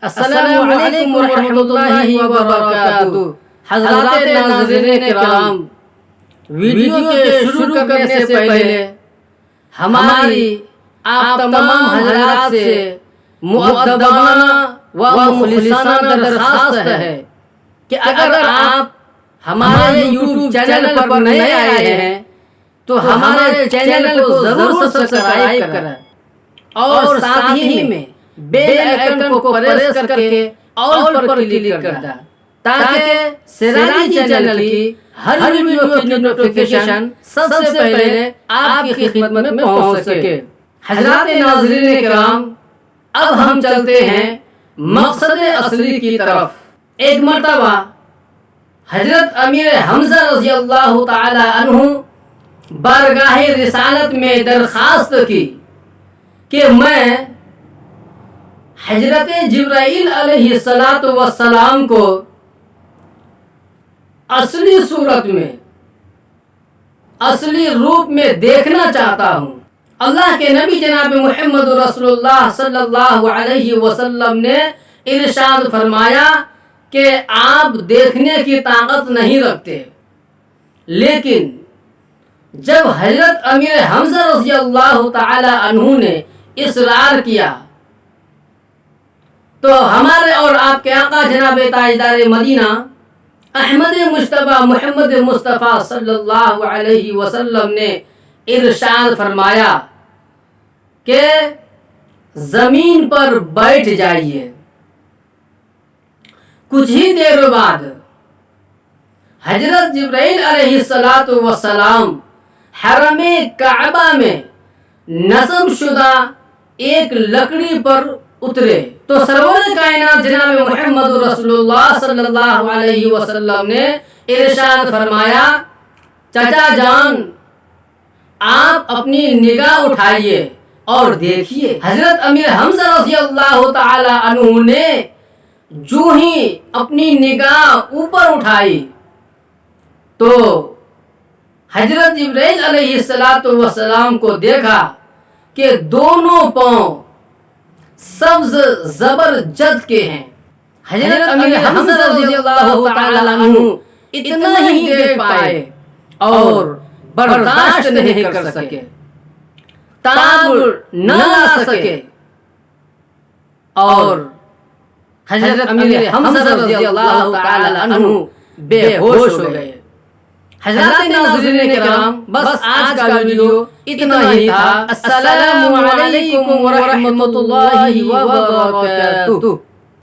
السلام علیکم ورحمۃ اللہ وبرکاتہ۔ حضرات ناظرین کرام، ویڈیو کے شروع کرنے سے پہلے ہماری آپ تمام حضرات سے مؤدبانہ و مخلصانہ درخواست ہے کہ اگر آپ ہمارے یوٹیوب چینل پر نئے آئے ہیں تو ہمارے چینل کو ضرور سبسکرائب کریں اور ساتھ ہی میں بیل آئیکن کو پریس کر کے آل پر کلک کر دیں تاکہ سراجی چینل کی ہر ویڈیو کی نوٹیفیکیشن سب سے پہلے آپ کی خدمت میں پہنچ سکے۔ حضرات ناظرین کرام، اب ہم چلتے ہیں مقصد اصلی کی طرف۔ ایک مرتبہ حضرت امیر حمزہ رضی اللہ تعالی عنہ بارگاہ رسالت میں درخواست کی کہ میں حضرت جبرائیل علیہ السلام کو اصلی صورت میں، اصلی روپ میں دیکھنا چاہتا ہوں۔ اللہ کے نبی جناب محمد رسول اللہ صلی اللہ علیہ وسلم نے ارشاد فرمایا کہ آپ دیکھنے کی طاقت نہیں رکھتے، لیکن جب حضرت امیر حمزہ رضی اللہ تعالی عنہ نے اصرار کیا تو ہمارے اور آپ کے آقا جناب تاجدار مدینہ احمد مجتبی محمد مصطفیٰ صلی اللہ علیہ وسلم نے ارشاد فرمایا کہ زمین پر بیٹھ جائیے۔ کچھ ہی دیر بعد حضرت جبرائیل علیہ السلام حرم کعبہ میں نصب شدہ ایک لکڑی پر اترے تو سرور کائنات جناب محمد رسول اللہ صلی اللہ علیہ وسلم نے ارشاد فرمایا، چچا جان آپ اپنی نگاہ اٹھائیے اور دیکھیے۔ حضرت امیر حمزہ رضی اللہ تعالی عنہ نے جو ہی اپنی نگاہ اوپر اٹھائی تو حضرت جبرائیل علیہ السلام کو دیکھا کہ دونوں پاؤں سبز زبرجد کے ہیں۔ حضرت امیر حمزہ رضی اللہ تعالی عنہ اتنا ہی دیکھ پائے اور برداشت نہیں کر سکے، تاب نہ لا سکے اور حضرت امیر حمزہ رضی اللہ تعالی عنہ بے ہوش ہو گئے۔ حضرات ناظرین کرام، بس آج کا ویڈیو اتنا ہی تھا۔ السلام علیکم ورحمۃ اللہ وبرکاتہ۔